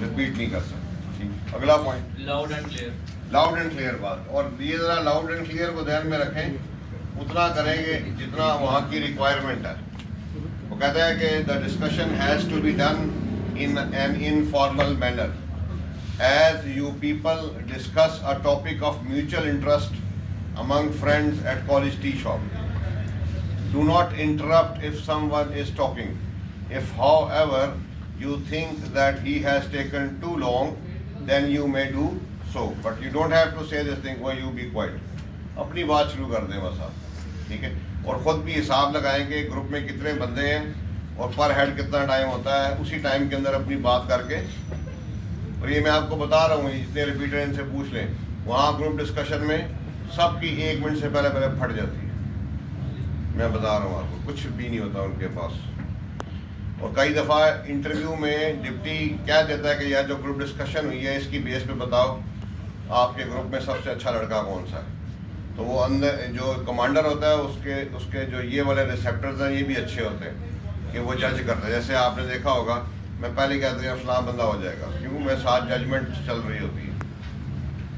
Repeat नहीं कर सकते। ठीक, अगला point loud and clear. Loud and clear बात, और ये जरा लाउड एंड क्लियर को ध्यान में रखें, उतना करेंगे जितना वहाँ की रिक्वायरमेंट है। वो कहता है कि the discussion has to be done in an informal manner as you people discuss a topic of mutual interest among friends at college tea shop. Do not interrupt if someone is talking. If, however, you think that he has taken too long, then you may do so. But you don't have to say this thing, why you be quiet. अपनी बात शुरू कर दें बस आप, ठीक है। और ख़ुद भी हिसाब लगाएंगे ग्रुप में कितने बंदे हैं और पर हेड कितना टाइम होता है, उसी टाइम के अंदर अपनी बात करके। और ये मैं आपको बता रहा हूँ, जितने रिपीटर इनसे पूछ लें, वहाँ ग्रुप डिस्कशन में सबकी 1 मिनट से पहले फट जाती है। मैं बता रहा हूँ आपको, कुछ भी नहीं होता उनके पास। और कई दफ़ा इंटरव्यू में डिप्टी क्या देता है कि यार जो ग्रुप डिस्कशन हुई है इसकी बेस पे बताओ आपके ग्रुप में सबसे अच्छा लड़का कौन सा है। तो वो अंदर जो कमांडर होता है उसके जो ये वाले रिसेप्टर्स हैं ये भी अच्छे होते हैं कि वो जज करते हैं। जैसे आपने देखा होगा, मैं पहले कहते हैं फलां बंदा हो जाएगा, क्यों मैं साथ जजमेंट चल रही होती है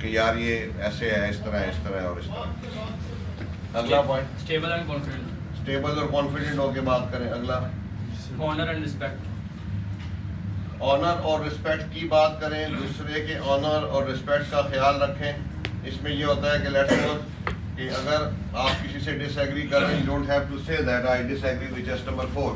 कि यार ये ऐसे है, इस तरह और इस तरह। अगला point stable and confident. Stable और कॉन्फिडेंट होकर बात करें। अगला ऑनर एंड रिस्पेक्ट। ऑनर और रिस्पेक्ट की बात करें, दूसरे के ऑनर और रिस्पेक्ट का ख्याल रखें। इसमें ये होता है कि लेट्स सपोज कि अगर आप किसी से डिसएग्री कर रहे हैं, you don't have to say that I disagree with just number 4।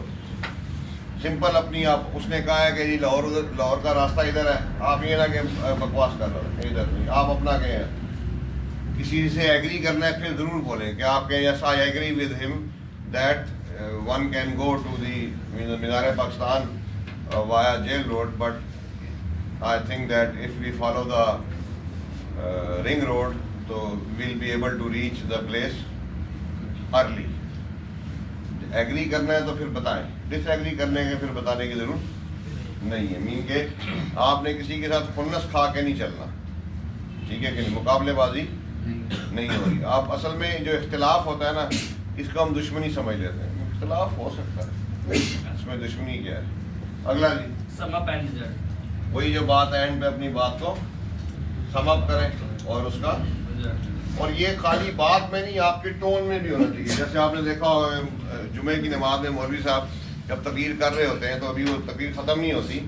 Simple अपनी आप, उसने कहा है कि जी लाहौर का रास्ता इधर है, आप ये ना कि बकवास कर रहे हो, इधर नहीं, आप अपना कहें। किसी से एग्री करना है फिर ज़रूर बोलें कि आप कहें yes I agree with him that one can go to the Minar Pakistan via jail road, but I think that if we follow the ring road तो will be able to reach the place early. Agree करना है तो फिर बताएं, disagree करने के फिर बताने की जरूरत नहीं है। मीन के आपने किसी के साथ खुन्नस खा के नहीं चलना, ठीक है कि नहीं, मुकाबलेबाजी नहीं हो रही। आप असल में जो इख्तिलाफ होता है ना, इसको हम दुश्मनी समझ लेते हैं। इख्तिलाफ हो सकता है, इसमें दुश्मनी क्या है। अगला जी सम अप एंड रिजल्ट। वही जो बात है, एंड पे अपनी बात को सम अप करें और उसका, और ये खाली बात में नहीं, आपके टोन में भी होना चाहिए। जैसे आपने देखा जुमे की नमाज में मौलवी साहब जब तकरीर कर रहे होते हैं तो अभी वो तकरीर ख़त्म नहीं होती,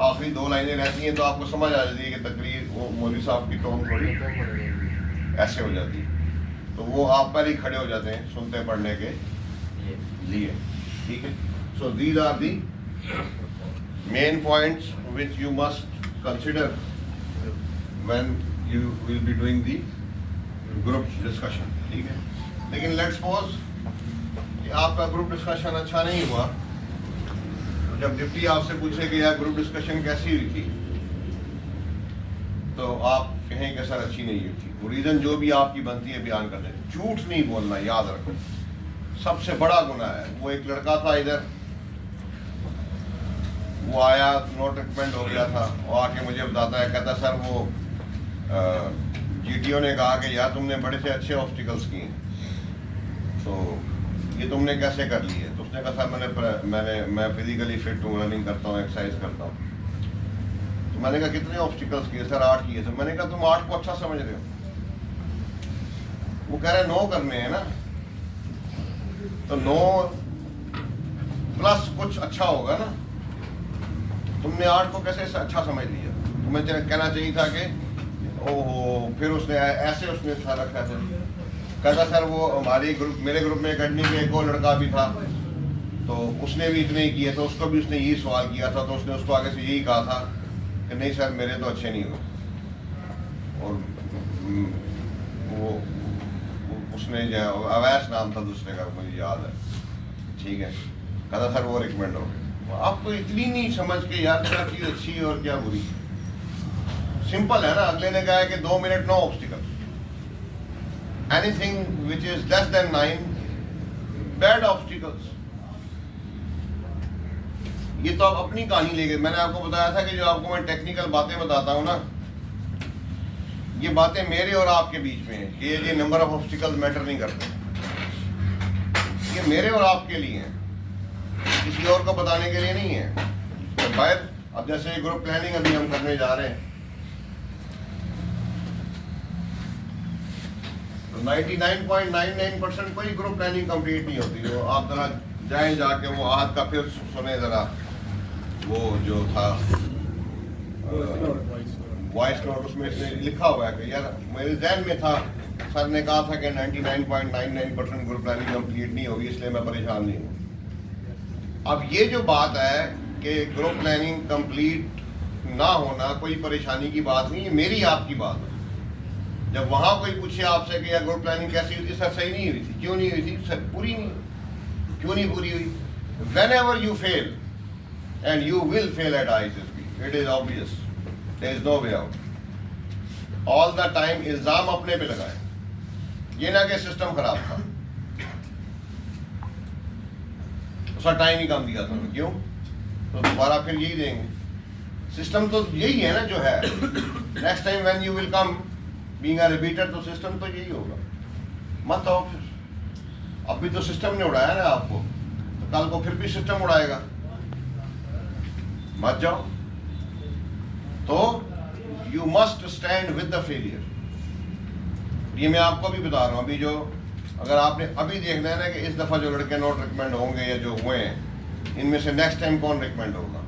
आखिरी 2 लाइनें रहती हैं, तो आपको समझ आ जाती है कि तकरीर वो मौलवी साहब की टोन थोड़ी ऐसे हो जाती है, तो वो आप पर ही खड़े हो जाते हैं सुनते पढ़ने के लिए, ठीक है। So these are the main points which you must consider when you will be doing the group discussion, ठीक है। लेकिन लेट्स सपोज कि आपका ग्रुप डिस्कशन अच्छा नहीं हुआ, जब डिप्टी आपसे पूछे कि यार ग्रुप डिस्कशन कैसी हुई थी, तो आप कहें कि सर अच्छी नहीं हुई थी। वो रीज़न जो भी आपकी बनती है बयान कर दें। झूठ नहीं बोलना, याद रखो, सबसे बड़ा गुनाह है। वो एक लड़का था इधर, वो आया, नोट रिकमेंड हो गया था, वो आके मुझे बताता है, कहता सर वो GTO ने कहा कि यार तुमने बड़े से अच्छे ऑब्स्टिकल्स किए, तो ये तुमने कैसे कर ली है। तो उसने कहा सर मैं फिजिकली फिट हूँ, रनिंग करता हूँ, एक्सरसाइज करता हूँ। तो मैंने कहा कितने ऑब्स्टिकल्स किए सर? 8 किए सर। मैंने कहा तुम 8 को अच्छा समझ रहे हो? वो कह रहे 9 करने हैं ना, तो 9 प्लस कुछ अच्छा होगा ना, तुमने 8 को कैसे अच्छा समझ लिया? तुम्हें कहना चाहिए था कि ओहो। फिर उसने ऐसे उसने रखा था, कहता सर वो मेरे ग्रुप में अकेडमी में एक और लड़का भी था, तो उसने भी इतने ही किए, तो उसको भी उसने यही सवाल किया था, तो उसने उसको आगे से यही कहा था कि नहीं सर मेरे तो अच्छे नहीं हुए। और वो उसने जो अवैस नाम था दूसरे का, मुझे याद है, ठीक है, कहता सर वो रिकमेंड हो गया। आपको इतनी नहीं समझ के यार क्या चीज़ अच्छी है और क्या बुरी। सिंपल है ना। अगले ने कहा है कि 2 minute no obstacle, anything which is less than 9 bad obstacles. ये तो आप अपनी कहानी ले गए। मैंने आपको बताया था कि जो आपको मैं टेक्निकल बातें बताता हूँ ना, ये बातें मेरे और आपके बीच में है कि ये नंबर ऑफ ऑब्स्टिकल्स मैटर नहीं करते, ये मेरे और आपके लिए हैं, किसी और को बताने के लिए नहीं है। तो शायद अब जैसे ग्रुप प्लानिंग अभी हम करने जा रहे हैं, तो 99.99% कोई ग्रुप प्लानिंग कंप्लीट नहीं होती। वो आप जरा जाएं, जाके वो आहत का फिर सुने जरा, वो जो था वॉइस नोट, उसमें इसने लिखा हुआ है कि यार मेरे जहन में था, सर ने कहा था कि 99.99% ग्रुप प्लानिंग कंप्लीट नहीं होगी, इसलिए मैं परेशान नहीं हूँ। अब ये जो बात है कि ग्रुप प्लानिंग कंप्लीट ना होना कोई परेशानी की बात नहीं है, मेरी आपकी बात है। जब वहाँ कोई पूछे आपसे कि यार ग्रुप प्लानिंग कैसी हुई थी, सर सही नहीं हुई थी, क्यों नहीं हुई थी, सर पूरी नहीं, क्यों नहीं पूरी हुई? Whenever you fail, and you will fail at ISSB, it is obvious, there is no way out. All the time इल्जाम अपने पे लगाए, ये ना कि सिस्टम खराब था, उसका टाइम ही कम दिया था, क्यों? तो दोबारा फिर यही देंगे। सिस्टम तो यही है ना जो है। Next time when you will come being a repeater, तो सिस्टम तो यही होगा। मत आओ फिर, अभी तो सिस्टम ने उड़ाया ना आपको, तो कल को फिर भी सिस्टम उड़ाएगा, मत जाओ। तो you must stand with the failure. ये मैं आपको भी बता रहा हूँ, अभी जो अगर आपने अभी देखना है ना कि इस दफा जो लड़के नॉट रिकमेंड होंगे या जो हुए हैं, इनमें से नेक्स्ट टाइम कौन रिकमेंड होगा।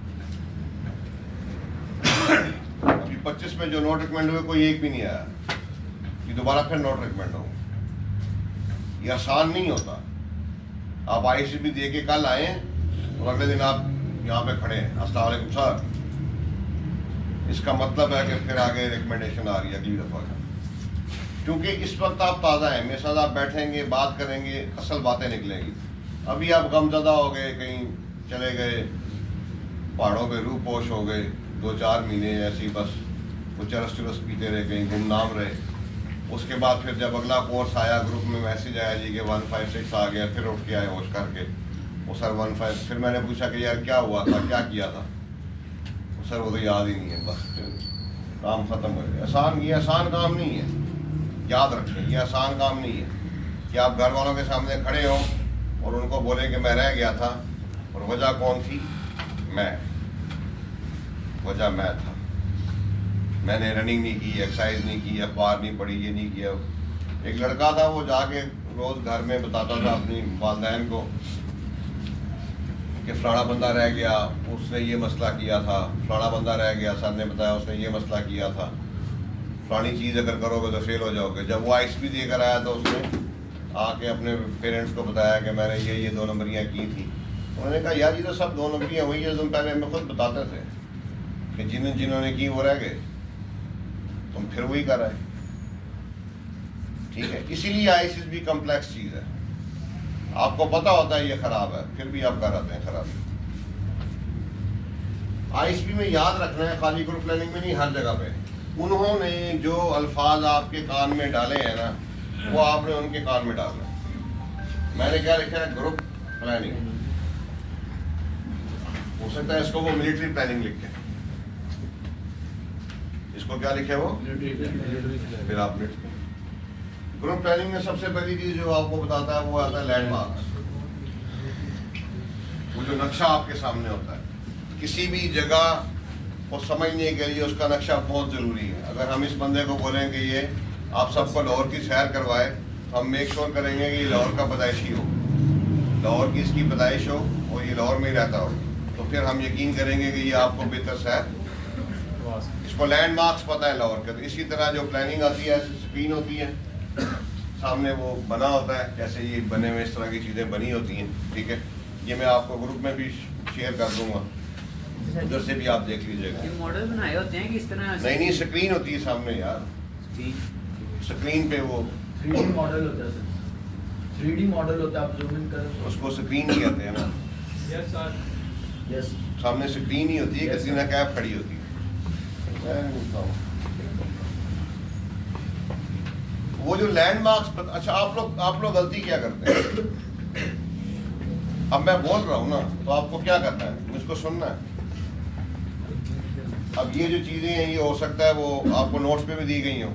अभी 25 में जो नॉट रिकमेंड हुए कोई एक भी नहीं आया कि दोबारा फिर नॉट रिकमेंड हो। ये आसान नहीं होता। आप ICB दे के कल आए और अगले दिन आप यहाँ पे खड़े हैं, अस्सलाम वालेकुम सर, इसका मतलब है कि फिर आगे रिकमेंडेशन आ रही है अगली दफा का। क्योंकि इस वक्त आप ताज़ा हैं, मेरे साथ आप बैठेंगे, बात करेंगे, असल बातें निकलेंगी। अभी आप गमज़दा हो गए, कहीं चले गए, पहाड़ों पे रूह पोश हो गए, 2-4 महीने ऐसी बस वो चरस चरस पीते रहे, कहीं गुमनाम रहे। उसके बाद फिर जब अगला कोर्स आया, ग्रुप में मैसेज आया जी कि 156 आ गया, फिर उठ के आए होश करके, वो सर 15, फिर मैंने पूछा कि यार क्या हुआ था, क्या किया था, सर वो तो याद ही नहीं है, बस काम ख़त्म हो गया। ये आसान काम नहीं है, याद रखें, ये आसान काम नहीं है कि आप घर वालों के सामने खड़े हो और उनको बोलें कि मैं रह गया था, और वजह कौन थी? वजह मैं था, मैंने रनिंग नहीं की, एक्सरसाइज नहीं की, अखबार नहीं पढ़ी, ये नहीं किया। एक लड़का था, वो जाके रोज़ घर में बताता था अपनी वालदैन को कि फलाना बंदा रह गया, उसने ये मसला किया था, फलाना बंदा रह गया, सर ने बताया उसने ये मसला किया था, फलानी चीज़ अगर करोगे तो फेल हो जाओगे। जब वो ICB देकर आया तो उसने आके अपने पेरेंट्स को बताया कि मैंने ये 2 नंबरियाँ की थी। उन्होंने कहा यार ये तो सब 2 नंबरियाँ हुई है, तुम पहले हमें खुद बताते थे कि जिन्होंने की वो रह गए, तुम फिर वही कर रहे। ठीक है, इसीलिए ISSB कम्प्लेक्स चीज़ है। आपको पता होता है ये खराब है, फिर भी आप कराते हैं खराब। ISSB में याद रखना है, खाली ग्रुप प्लानिंग में नहीं, हर जगह पे उन्होंने जो अल्फाज आपके कान में डाले हैं ना, वो आपने उनके कान में डालना है। मैंने क्या लिखा है? Group planning. हो सकता है इसको वो मिलिट्री प्लानिंग लिखे, इसको क्या लिखे वो, फिर आप लिख। ग्रुप प्लानिंग में सबसे पहली चीज जो आपको बताता है वो आता है लैंडमार्क्स। वो जो नक्शा आपके सामने होता है, किसी भी जगह को समझने के लिए उसका नक्शा बहुत ज़रूरी है। अगर हम इस बंदे को बोलें कि ये आप सबको लाहौर की सैर करवाए, तो हम मेक श्योर करेंगे कि ये लाहौर का पैदाइशी हो, लाहौर की इसकी पैदाइश हो और ये लाहौर में ही रहता हो, तो फिर हम यकीन करेंगे कि ये आपको बेहतर सैर। इसको लैंडमार्क्स पता है लाहौर के। तो इसी तरह जो प्लानिंग आती है, स्क्रीन होती है सामने, वो बना होता है, जैसे ये बने हुए इस तरह की चीज़ें बनी होती हैं। ठीक है, ये मैं आपको ग्रुप में भी शेयर कर दूंगा, उधर से भी आप देख लीजिएगा। ये मॉडल बनाए होते हैं किस तरह? नहीं, स्क्रीन होती है सामने यार, स्क्रीन पे वो 3D मॉडल होता है सर, 3D मॉडल होता है, आप जूम इन करें तो उसको स्क्रीन ही कहते हैं ना। Yes, sir. यस सामने स्क्रीन ही होती है, Yes, किसी ना कैब खड़ी होती है। वो जो लैंडमार्क्स, अच्छा आप लोग गलती क्या करते हैं? अब मैं बोल रहा हूँ ना, तो आपको क्या करना है, मुझको सुनना है। अब ये जो चीज़ें हैं, ये हो सकता है वो आपको नोट्स पे भी दी गई हो,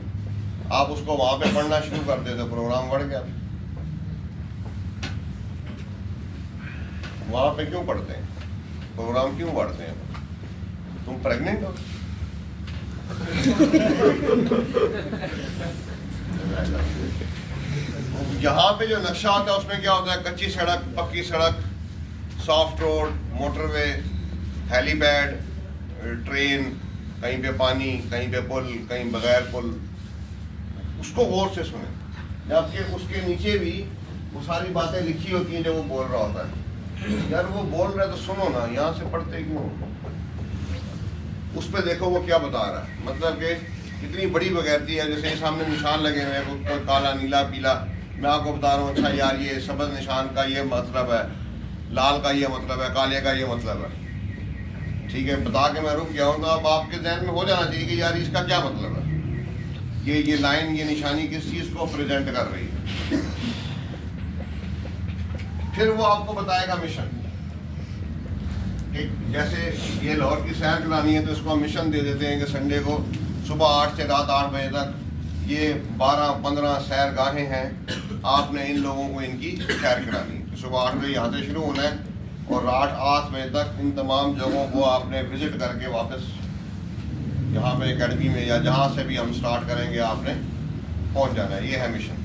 आप उसको वहाँ पे पढ़ना शुरू कर देते, प्रोग्राम बढ़ गया। वहाँ पे क्यों पढ़ते हैं, प्रोग्राम क्यों बढ़ते हैं? तुम प्रेग्नेंट हो? यहाँ पे जो नक्शा होता है उसमें क्या होता है, कच्ची सड़क, पक्की सड़क, soft road, motorway, helipad, train, कहीं पे पानी, कहीं पे पुल, कहीं बगैर पुल। उसको गौर से सुने, जबकि उसके नीचे भी वो सारी बातें लिखी होती हैं जो वो बोल रहा होता है। यार वो बोल रहा है तो सुनो ना, यहाँ से पढ़ते क्यों? उस पर देखो वो क्या बता रहा है, मतलब कि इतनी बड़ी बगैरती है। जैसे सामने निशान लगे हुए हैं, कोई काला, नीला, पीला, मैं आपको बता रहा हूँ अच्छा यार ये सब्ज़ निशान का ये मतलब है, लाल का ये मतलब है, काले का ये मतलब है, ठीक है, बता के मैं रुक गया हूँ। तो अब आपके जहन में हो जाना चाहिए कि यार इसका क्या मतलब है, ये लाइन, ये निशानी किस चीज़ को प्रेजेंट कर रही है। फिर वो आपको बताएगा मिशन, कि जैसे ये लाहौर की सैर करानी है तो इसको हम मिशन दे देते हैं कि संडे को सुबह 8 से रात 8 बजे तक ये 12-15 सैर गाहें हैं, आपने इन लोगों को इनकी सैर करानी है। तो सुबह 8 बजे यहाँ से शुरू होना है और रात 8 बजे तक इन तमाम जगहों को आपने विजिट करके वापस यहाँ पे एकेडमी में या जहाँ से भी हम स्टार्ट करेंगे आपने पहुँच जाना है। ये है मिशन।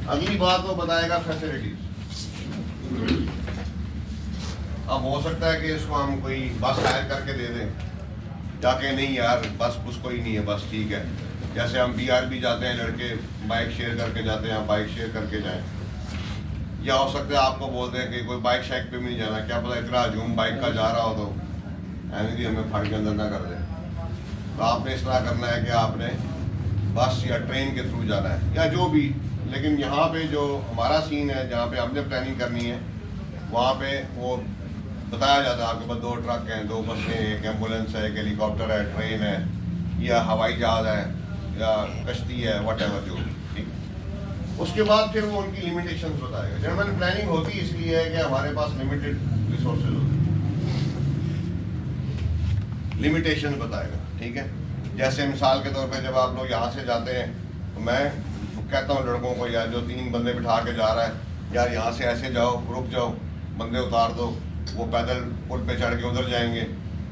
अगली बात वो बताएगा फैसिलिटीज। अब हो सकता है कि इसको हम कोई बस हायर करके दे दें, जाके नहीं यार बस उसको ही नहीं है, बस ठीक है, जैसे हम BRB जाते हैं, लड़के बाइक शेयर करके जाते हैं, बाइक शेयर करके जाएं। या हो सकता है आपको बोल दें कि कोई बाइक शाइक पे भी नहीं जाना, क्या पता इतना हजूम बाइक का जा रहा हो तो भी हमें फाड़ के अंदर ना कर दे। तो आपने इस तरह करना है कि आपने बस या ट्रेन के थ्रू जाना है या जो भी। लेकिन यहाँ पे जो हमारा सीन है, जहाँ पे हमने प्लानिंग करनी है, वहाँ पे वो बताया जाता है आपके पास 2 ट्रक हैं, 2 बसें, एक एम्बुलेंस है, एक हेलीकॉप्टर है, ट्रेन है, या हवाई जहाज़ है, या कश्ती है, वटेवर जो। ठीक, उसके बाद फिर वो उनकी लिमिटेशंस बताएगा। जनरल प्लानिंग होती इसलिए है कि हमारे पास लिमिटेड रिसोर्सेज होते हैं, लिमिटेशन बताएगा। ठीक है, जैसे मिसाल के तौर पे जब आप लोग यहाँ से जाते हैं तो मैं कहता हूँ लड़कों को, यार जो 3 बंदे बिठा के जा रहा है, यार यहाँ से ऐसे जाओ, रुक जाओ, बंदे उतार दो, वो पैदल पुल पे चढ़ के उधर जाएंगे,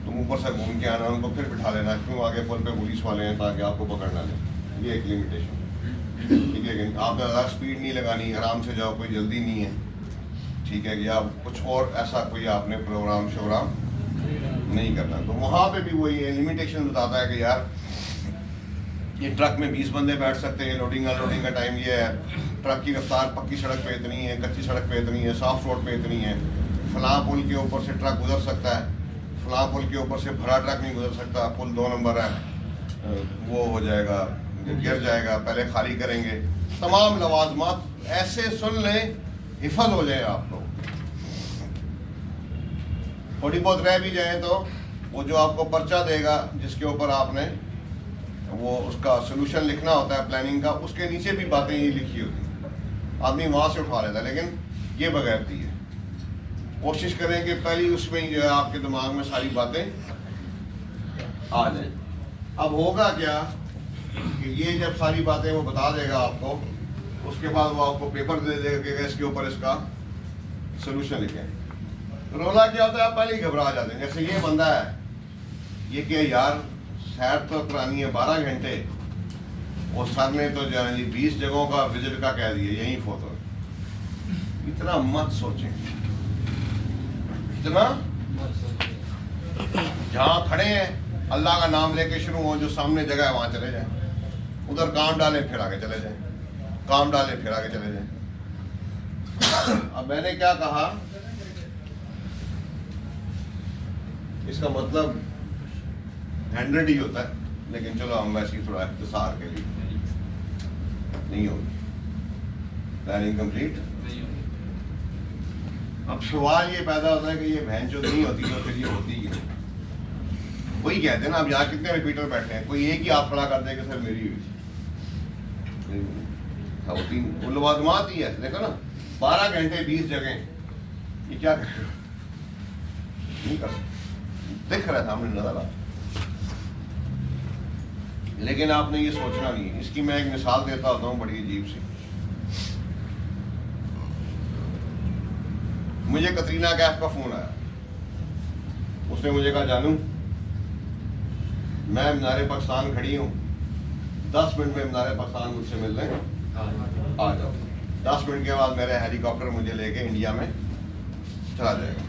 तुम ऊपर से घूम के आना, उनको फिर बिठा लेना, क्यों आगे पुल पे पुलिस वाले हैं ताकि आपको पकड़ ना लें। ये एक लिमिटेशन। ठीक है, लेकिन आपने ज़्यादा स्पीड नहीं लगानी, आराम से जाओ, कोई जल्दी नहीं है। ठीक है, या कुछ और ऐसा कोई आपने प्रोग्राम शोग्राम नहीं करना। तो वहाँ पे भी वही लिमिटेशन बताता है कि यार ये ट्रक में 20 बंदे बैठ सकते हैं, लोडिंग अनलोडिंग का टाइम ये है, ट्रक की रफ्तार पक्की सड़क पे इतनी है, कच्ची सड़क पे इतनी है, सॉफ्ट रोड पे इतनी है, फलां पुल के ऊपर से ट्रक गुजर सकता है, फलां पुल के ऊपर से भरा ट्रक नहीं गुजर सकता, पुल 2 नंबर है, वो हो जाएगा, गिर जाएगा, पहले खाली करेंगे। तमाम लवाजमात ऐसे सुन लें, हिफज हो जाए आप लोग। थोड़ी बहुत रह भी जाए तो वो जो आपको पर्चा देगा जिसके ऊपर आपने वो उसका सोल्यूशन लिखना होता है प्लानिंग का, उसके नीचे भी बातें ये लिखी होती हैं, आदमी वहाँ से उठा लेता है। लेकिन ये बगैरती है। कोशिश करें कि पहली उसमें ही जो है आपके दिमाग में सारी बातें आ जाए। अब होगा क्या कि ये जब सारी बातें वो बता देगा आपको, उसके बाद वो आपको पेपर दे देगा कि इसके ऊपर इसका सोल्यूशन लिखें। रोला क्या होता है, आप पहले ही घबरा जाते हैं। जैसे ये बंदा है, ये क्या यार सैर तो करानी है 12 घंटे, वो सर ने तो जो है जी 20 जगहों का विजिट का कह दिया, यही फोटो। इतना मत सोचें, इतना जहाँ खड़े हैं अल्लाह का नाम लेके शुरू हो, जो सामने जगह है वहाँ चले जाएं, उधर काम डालें फिर आगे चले जाएं, काम डालें फिर आगे चले जाएं। अब मैंने क्या कहा, इसका मतलब 100 ही होता है, लेकिन चलो हम वैसे ही थोड़ा इख्तिसार के लिए नहीं होगी प्लानिंग कंप्लीट। अब सवाल ये पैदा होता है कि ये बहन जो नहीं होती तो फिर ये होती क्यों? वही कहते हैं ना, अब यहाँ कितने रिपीटर बैठे हैं, कोई एक ही आप खड़ा कर दे कि सर मेरी हुई होती, वो लवाजमात ही है। देखो ना 12 घंटे 20 जगह, ये क्या कर नहीं कर सकते, दिख रहा था हमने नजर आ, लेकिन आपने ये सोचना नहीं है। इसकी मैं एक मिसाल देता होता हूँ बड़ी अजीब सी। मुझे कतरीना कैफ का फोन आया, उसने मुझे कहा जानू मैं मीनार पाकिस्तान खड़ी हूँ, 10 मिनट में मीनार पाकिस्तान मुझसे मिलने आ जाओ। 10 मिनट के बाद मेरा हेलीकॉप्टर मुझे लेके इंडिया में चला जाएगा।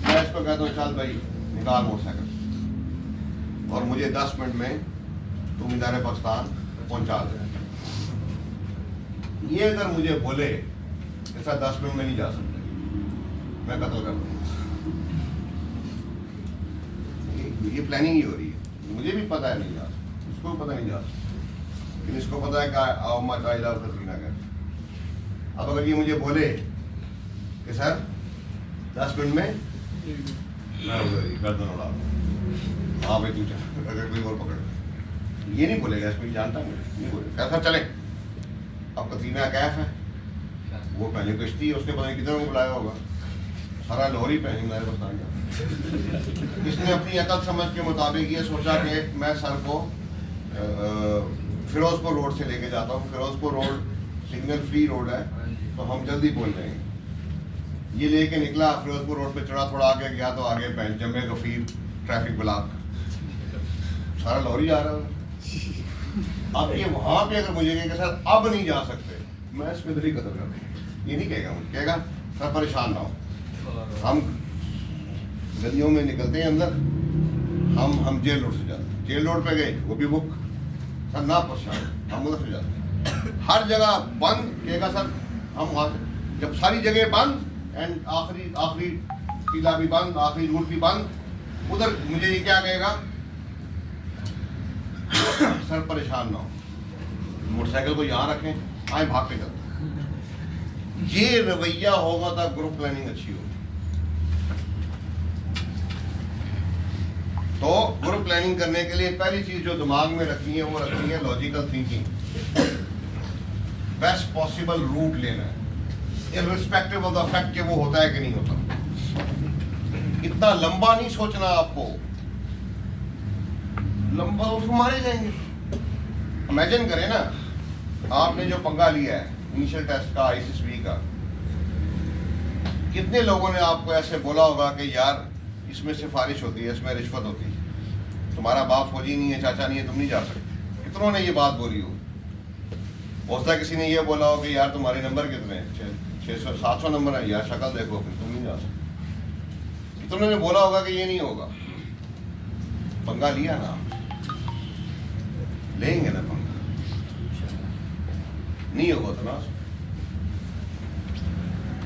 मैं इसको कहता हूँ चल भाई निकाल मोटरसाइकिल और मुझे 10 मिनट में तू मीनार पाकिस्तान पहुंचा दे। ये अगर मुझे बोले ऐसा 10 मिनट में नहीं जा सकते, मैं कत्ल कर दूंगा। ये प्लानिंग ही हो रही है, मुझे भी पता है नहीं जा सकता, इसको भी पता नहीं जा सकता, लेकिन इसको पता है कि आओ मच आई लव कतरीना कर। अब अगर ये मुझे बोले कि सर 10 मिनट में मैं गर्दन उड़ा दूं, हाँ भाई तू चल, अगर कोई और पकड़, ये नहीं बोलेगा, इसको जानता नहीं बोलेगा। कैसा चले? अब कतरीना कैफ है, वो पहले कश्ती है, उसने पता नहीं कितने को बुलाया होगा, सारा लाहौर ही पहनी मेरे पास। इसने अपनी अकल समझ के मुताबिक ये सोचा कि मैं सर को फिरोजपुर रोड से लेके जाता हूँ। Firozpur road signal free road है, तो हम जल्दी पहुँच जाएंगे। ये लेके निकला, फिरोजपुर रोड पे चढ़ा, थोड़ा आगे गया तो आगे पहन जमे गफीर ट्रैफिक ब्लॉक, सारा लाहौर ही आ रहा है। अब ये वहां पे अगर मुझे कहेगा सर अब नहीं जा सकते, मैं इसमें दरी कदर कर, ये नहीं कहेगा, मुझे कहेगा सर परेशान ना हो, हम गलियों में निकलते हैं अंदर, हम जेल रोड से जाते हैं, जेल रोड पे गए वो भी बुक, सर ना परेशान, हम उधर से जाते हैं, हर जगह बंद, कहेगा सर हम वहां से, जब सारी जगह बंद एंड आखिरी किला भी बंद, आखिरी रूट भी बंद, उधर मुझे ये क्या कहेगा सर परेशान ना हो, मोटरसाइकिल को यहाँ रखें, आए भाग के चलते। ये रवैया होगा तो ग्रुप प्लानिंग अच्छी होगी। तो ग्रुप प्लानिंग करने के लिए पहली चीज जो दिमाग में रखनी है वो रखनी है logical thinking, best possible route लेना है, इररिस्पेक्टिव ऑफ द फैक्ट कि वो होता है कि नहीं होता। इतना लंबा नहीं सोचना आपको, लंबा उसको मारे जाएंगे। इमेजिन करें ना, आपने जो पंगा लिया है इनिशियल टेस्ट का, ISSB का, कितने लोगों ने आपको ऐसे बोला होगा कि यार इसमें सिफारिश होती है, इसमें रिश्वत होती है, तुम्हारा बाप फौजी नहीं है, चाचा नहीं है, तुम नहीं जा सकते। कितनों ने ये बात बोली हो सकता है किसी ने ये बोला हो कि यार तुम्हारे नंबर कितने हैं, 600-700 नंबर है, यार शक्ल देखो फिर तुम नहीं जा सकते। कितनों ने बोला होगा कि ये नहीं होगा। पंगा लिया ना, लेंगे ना पंगा, नहीं होगा तो ना।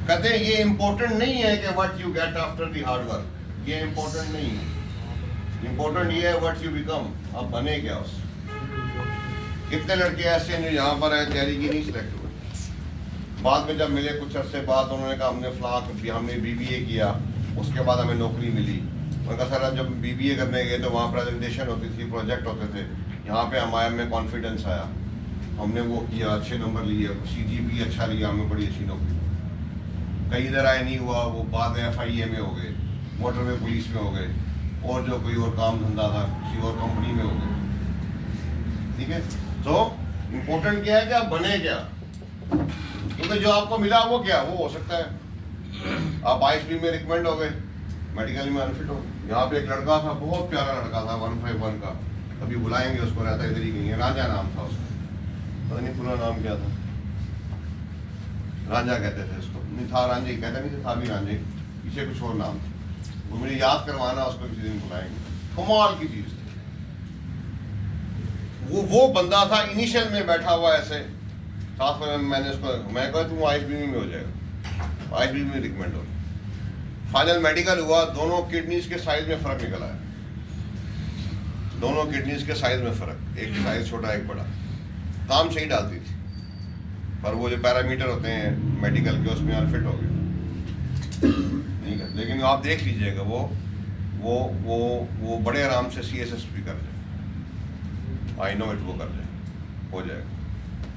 कहते हैं ये इंपॉर्टेंट नहीं है कि what you get after the hard work, ये इंपॉर्टेंट नहीं है, इंपॉर्टेंट ये है व्हाट यू बिकम, आप बने क्या उस। कितने लड़के ऐसे हैं जो यहाँ पर है तैयारी की नहीं सिलेक्ट हुए, बाद में जब मिले कुछ अरसे बाद उन्होंने कहा हमने हमने BBA किया, उसके बाद हमें नौकरी मिली। उन्होंने कहा सर जब BBA करने गए तो वहाँ प्रेजेंटेशन होती थी, प्रोजेक्ट होते थे, यहाँ पे हमारे में कॉन्फिडेंस आया, हमने वो किया, अच्छे नंबर लिए, CGP अच्छा लिया, हमें बड़ी अच्छी नौकरी। कहीं इधर आए नहीं हुआ, वो बाद में FIA में हो गए, मोटरवे पुलिस में हो गए, और जो कोई और काम धंधा था किसी और कंपनी में हो गए। ठीक है, तो इम्पोर्टेंट क्या है कि आप बने क्या, क्योंकि जो आपको मिला वो क्या, वो हो सकता है आप ISB में रिकमेंड हो गए, मेडिकल में अनफिट हो। यहाँ पे एक लड़का था, बहुत प्यारा लड़का था, 151 का, कभी बुलाएंगे उसको, रहता इधर ही कहीं है, राजा नाम था उसका, पता नहीं पूरा नाम क्या था, राजा कहते थे उसको, नहीं था रांझे ही कहते नहीं था भी रांझे, पीछे कुछ और नाम था, वो मुझे याद करवाना, उसको किसी दिन बुलाएंगे। कमाल की चीज थी वो बंदा था, इनिशियल में बैठा हुआ ऐसे साथ में, मैंने उसको मैं कहा तुम ISB में हो जाएगा, ISB में रिकमेंड हो। फाइनल मेडिकल हुआ, दोनों किडनीज के साइज में फर्क निकला है, दोनों किडनीज के साइज में फर्क, एक साइज छोटा एक बड़ा, काम सही डालती थी, पर वो जो पैरामीटर होते हैं मेडिकल के उसमें अनफिट हो गए। नहीं कर, लेकिन आप देख लीजिएगा वो बड़े आराम से CSS भी कर जाए, आई नो इट, वो कर जाए, हो जाएगा।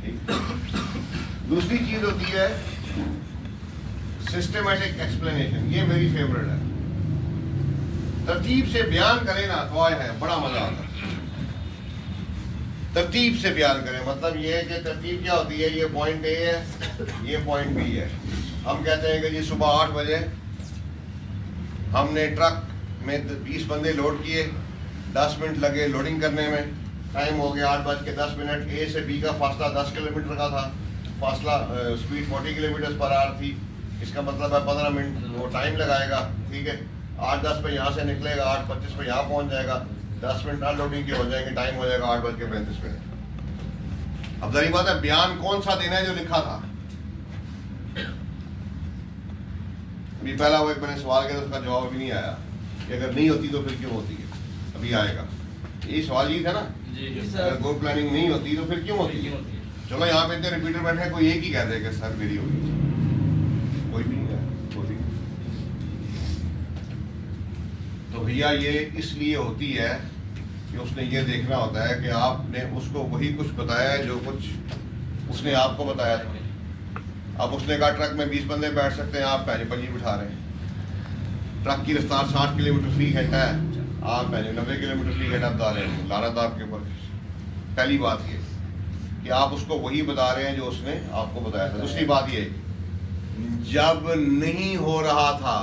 ठीक। दूसरी चीज होती है सिस्टमैटिक एक्सप्लेनेशन, ये मेरी फेवरेट है। तरतीब से बयान करें ना तो आए है बड़ा मजा आता है। तरतीब से बयान करें मतलब ये है कि तरतीब क्या होती है, ये पॉइंट A है, ये पॉइंट B है। हम कहते हैं कि जी सुबह 8 बजे हमने ट्रक में 20 बंदे लोड किए, 10 मिनट लगे लोडिंग करने में, टाइम हो गया 8:10। ए से बी का फासला 10 किलोमीटर का था, फासला स्पीड 40 किलोमीटर पर आवर थी, इसका मतलब है 15 मिनट वो टाइम लगाएगा, ठीक है। 8:10 पे यहाँ से निकलेगा, 8:25 पे यहाँ पहुँच जाएगा, 10 मिनट अनलोडिंग के हो जाएंगे, टाइम हो जाएगा 8:35। अब जरी बात है बयान कौन सा देना है जो लिखा था। अभी पहला वो एक मैंने सवाल किया तो उसका जवाब अभी नहीं आया कि अगर नहीं होती तो फिर क्यों होती है, अभी आएगा। यही सवाल ही था ना, जी अगर गोल प्लानिंग नहीं होती तो फिर क्यों होती है। चलो यहाँ पे इतने रिपीटर बैठे हैं, कोई एक ही कह दे कि सर मेरी होगी, कोई भी नहीं है, होती। तो भैया ये इसलिए होती है कि उसने ये देखना होता है कि आपने उसको वही कुछ बताया है जो कुछ उसने आपको बताया था। अब उसने कहा ट्रक में 20 बंदे बैठ सकते हैं, आप पहले 25 बिठा रहे हैं। ट्रक की रफ्तार 60 किलोमीटर फी घंटा है, आप पहले 90 किलोमीटर फी घंटा बता रहे हैं। लानत आपके ऊपर। पहली बात ये कि आप उसको वही बता रहे हैं जो उसने आपको बताया था। दूसरी बात ये, जब नहीं हो रहा था,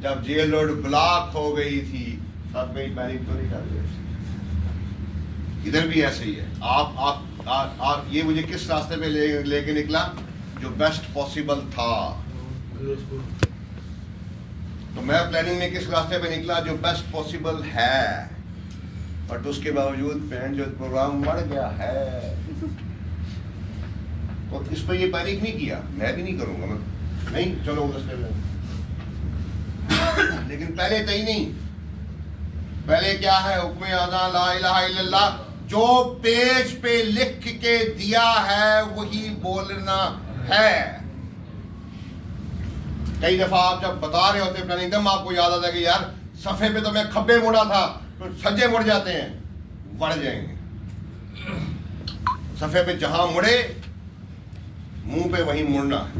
जब जेल रोड ब्लॉक हो गई थी, तब कहीं पैनिक तो नहीं कर रही। इधर भी ऐसे ही है। आप ये मुझे किस रास्ते पे लेके निकला जो बेस्ट पॉसिबल था। तो मैं प्लानिंग में किस रास्ते पे निकला जो बेस्ट पॉसिबल है, बट उसके बावजूद पैन जो प्रोग्राम बढ़ गया है। तो इस पर ये पैनिक नहीं किया, मैं भी नहीं करूंगा, मैं नहीं चलो उस रास्ते में। लेकिन पहले तो ही नहीं, पहले क्या है, हुक्म आज़ा ला इलाहा इल्लल्लाह, जो पेज पे लिख के दिया है वही बोलना है। कई दफा आप जब बता रहे होते प्लानिंग, एकदम आपको याद आता है कि यार सफे पे तो मैं खब्बे मुड़ा था, तो सज्जे मुड़ जाते हैं, बढ़ जाएंगे। सफे पे जहां मुड़े मुंह पे वहीं मुड़ना है।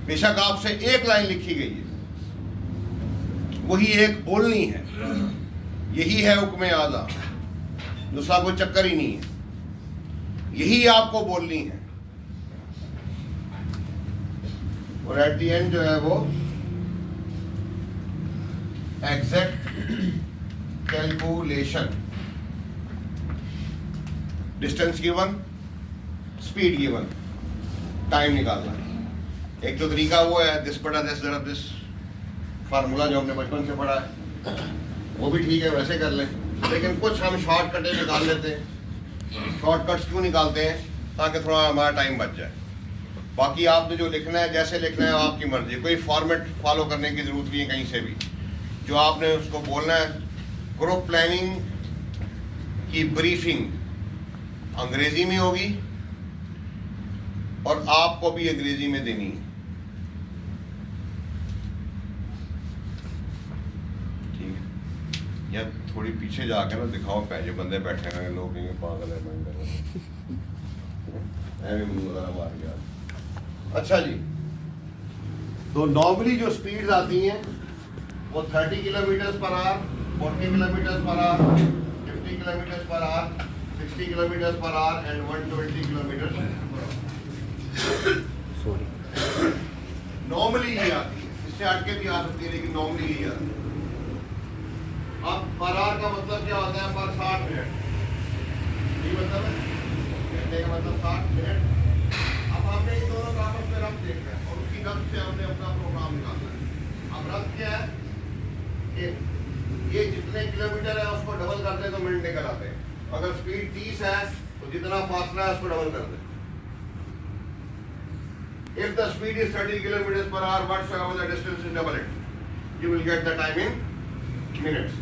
बेशक आपसे एक लाइन लिखी गई है, वही एक बोलनी है, यही है हुक्म आज़ा, दूसरा कोई चक्कर ही नहीं है, यही आपको बोलनी है। और एट दी एंड जो है वो exact calculation, distance given, speed given, time निकालना। एक तो तरीका वो है दिस बटा दिस ज़रा दिस फार्मूला जो हमने बचपन से पढ़ा है, वो भी ठीक है, वैसे कर लें। लेकिन कुछ हम शॉर्टकटें निकाल लेते हैं। शॉर्टकट्स क्यों निकालते हैं? ताकि थोड़ा हमारा टाइम बच जाए। बाकी आपने जो लिखना है, जैसे लिखना है आपकी मर्जी, कोई फॉर्मेट फॉलो करने की ज़रूरत नहीं है कहीं से भी। जो आपने उसको बोलना है, ग्रुप प्लानिंग की ब्रीफिंग अंग्रेजी में होगी और आपको भी अंग्रेजी में देनी है। ठीक है, या थोड़ी पीछे जाकर ना दिखाओ, पहले बंदे बैठे हैं, लोग कहेंगे पागल है, मार गया। अच्छा जी, तो नॉर्मली जो स्पीड्स आती हैं वो 30 kilometre per hour, 40 kilometre per hour, 50 kilometre per hour, 60 kilometre per hour and 120 kilometre. Normally ये आती है, इससे हटके भी आ सकती है, लेकिन नॉर्मली यही आती है। अब पर आवर का मतलब क्या होता है? पर 60 मिनट, ये मतलब है कहने का मतलब 60 मिनट। अब हमने इन दोनों का आपस में रब्त देखना है और उसी रब्त से हमने अपना प्रोग्राम निकालना है। अब रब्त क्या है कि ये जितने किलोमीटर है उसको डबल करते हैं तो मिनट निकल आते हैं। अगर स्पीड 30 है तो जितना फासला है उसको डबल कर दें। If the speed is 30 kilometers per hour, whatsoever the distance is, double it. You will get the time in minutes.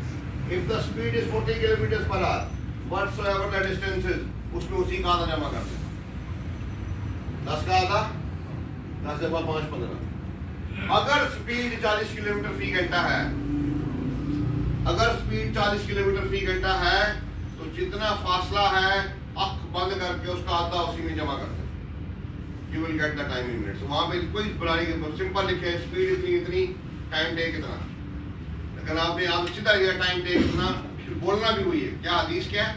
If the speed is 40 kilometers per hour, whatsoever the distance is, उसमें उसी का आधा जमा कर दें। 10 का आधा, 10 जमा 5 15। अगर स्पीड 40 किलोमीटर फी घंटा है, अगर स्पीड 40 किलोमीटर फी घंटा है तो जितना फासला है आँख बंद करके उसका आधा उसी में जमा कर दें। You will get the time in minutes. वहाँ पे कोई बुलाने की सिंपल लिखे स्पीड इतनी इतनी, टाइम टेक इतना। लेकिन आपने आप सीधा लिया टाइम टेक इतना, बोलना भी वही है। क्या हदीस क्या है?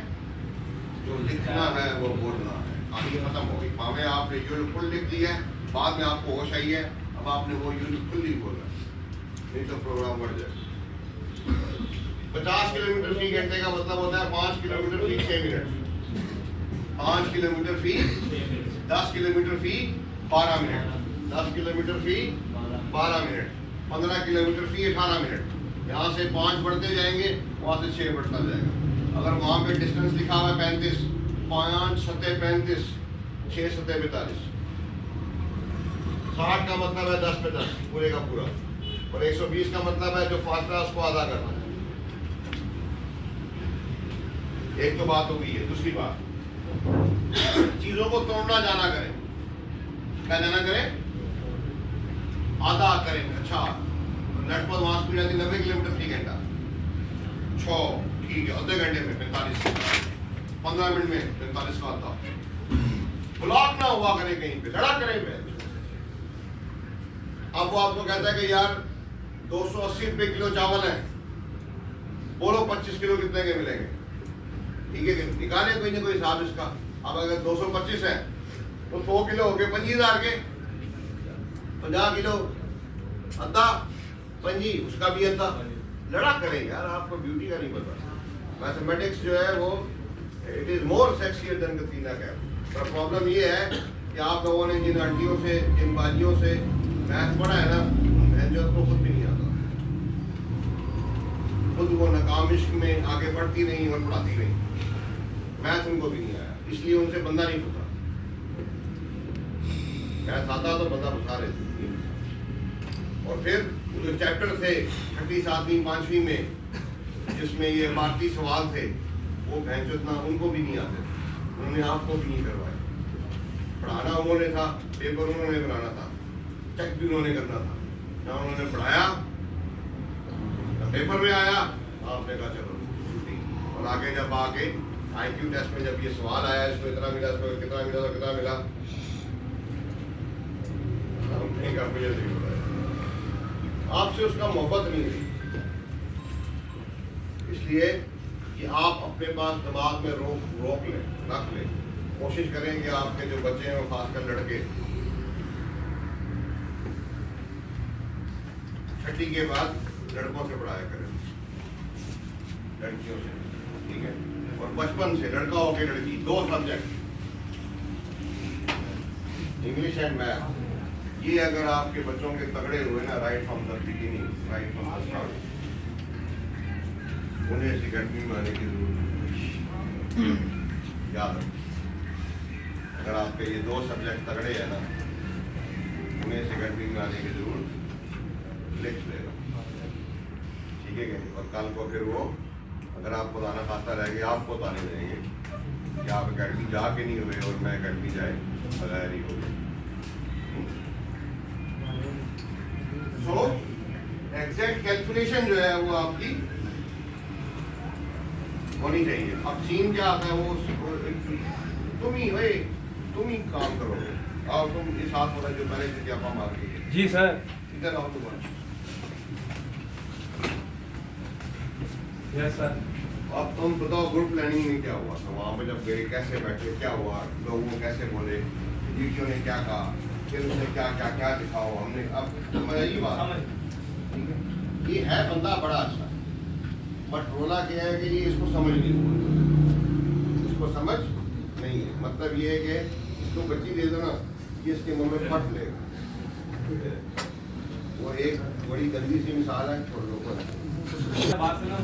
जो लिखना है वो बोलना है। आगे खत्म हो गई। भावे आपने यूनिफुल लिख दिया है, बाद में आपको होश आई है, अब आपने वो यूनिफुल ही बोलना, नहीं तो प्रोग्राम बढ़ जाए। 50 किलोमीटर फी घंटे का मतलब होता है 5 किलोमीटर फी 6 मिनट, 5 किलोमीटर फी 10 किलोमीटर फी 12 मिनट, 10 किलोमीटर फी 12 मिनट, 15 किलोमीटर फी 18 मिनट। यहाँ से 5 बढ़ते जाएंगे, वहाँ से 6 बढ़ता जाएगा। अगर वहाँ पे डिस्टेंस लिखा हुआ है 35, 5 सतह 35, 6 सतह 42, 60 का मतलब है 10 पे 10 पूरे का पूरा, और 120 का मतलब है जो फासला उसको आधा करना है। एक तो बात हो गई है। दूसरी बात, चीजों को तोड़ना जाना करें। क्या जाना करें? आधा करें। अच्छा, नेट पर वहां स्पीड आती 90 किलोमीटर फी घंटा, 6 ठीक है, आधे घंटे में 45, 15 मिनट में 45 का आता। ब्लॉक ना हुआ करें कहीं पे, लड़ा करें पे। अब वो आपको कहता है कि यार 280 रुपए किलो चावल है, बोलो 25 किलो कितने के मिलेंगे? ठीक है, निकाले कोई ना कोई हिसाब इसका। अब अगर 225 है तो 100 किलो हो गए 25,000 के, 50 किलो अद्धा 25, उसका भी अद्धा। लड़ा करें यार, आपको ब्यूटी का नहीं पता। मैथमेटिक्स जो है वो it is more sexier than Katrina Kaif. पर प्रॉब्लम ये है कि आप लोगों ने जिन हड्डियों से, जिन बाजियों से मैथ पढ़ा है ना, जो को खुद भी नहीं आता। खुद वो नाकाम इश्क में आगे बढ़ती नहीं और पढ़ाती नहीं। मैथ उनको भी नहीं आया, इसलिए उनसे बंदा नहीं फंसा। मैथ आता तो बंदा फंसा रहे थे। और फिर जो चैप्टर थे 6वीं 7वीं 5वीं में, जिसमें ये भारतीय सवाल थे, वो भैंचोदना उनको भी नहीं आते, उन्होंने आपको भी नहीं करवाए। पढ़ाना उन्होंने था, पेपर उन्होंने बनाना था, चेक भी उन्होंने करना था। ना उन्होंने पढ़ाया, ना पेपर में आया, आपने कहा चलो छुट्टी। और आगे जब आके IQ टेस्ट में जब ये सवाल आया, इसको इतना मिला, इसको कितना मिला, तो कितना मिला, हमने कहा मुझे नहीं पता। आपसे उसका मोहब्बत नहीं हुई। इसलिए कि आप अपने पास दिमाग में रोक लें, रख लें। कोशिश करें कि आपके जो बच्चे हैं, वो खासकर लड़के, 6ठी के बाद लड़कों से पढ़ाया करें, लड़कियों से, ठीक है? और बचपन से, लड़का हो के लड़की, 2 सब्जेक्ट, इंग्लिश एंड मैथ। ये अगर आपके बच्चों के तगड़े हुए ना, right from the beginning, right from the start, उन्हें एकेडमी में आने की जरूरत है। याद रखें, अगर आपके ये 2 सब्जेक्ट तगड़े हैं ना, उन्हें एकेडमी में आने की जरूरत, लिख लेगा, ठीक है? और कल को फिर वो, अगर आप खुदा ना खाता रह गए, आपको ताने देंगे कि आप अकेडमी जाके नहीं हुए और मैं अकेडमी जाए बगैर ही हो गए। सो एग्जैक्ट कैलकुलेशन जो है वो आपकी होनी चाहिए। अब सीन क्या आता है, वो तुम ही काम करोगे। और तुम इस हाथ वाला जो पहले से क्या मार के जी सर, इधर आओ तुम। Yes sir. अब तुम बताओ ग्रुप प्लानिंग में क्या हुआ था? वहाँ पे जब गए कैसे बैठे, क्या हुआ, लोगों को कैसे बोले, डीटीओ ने क्या कहा, फिर उसने क्या क्या क्या दिखाओ हमने। अब समझिए बात, ठीक है? ये है बंदा बड़ा अच्छा, बट रोला क्या है कि ये इसको समझ नहीं हुआ, इसको समझ नहीं है। मतलब ये है कि इसको बच्ची दे दो ना, ये इसके मुंह में फट लेगा। वो एक बड़ी गंदी सी मिसाल है, छोड़ लो। बात सुनो।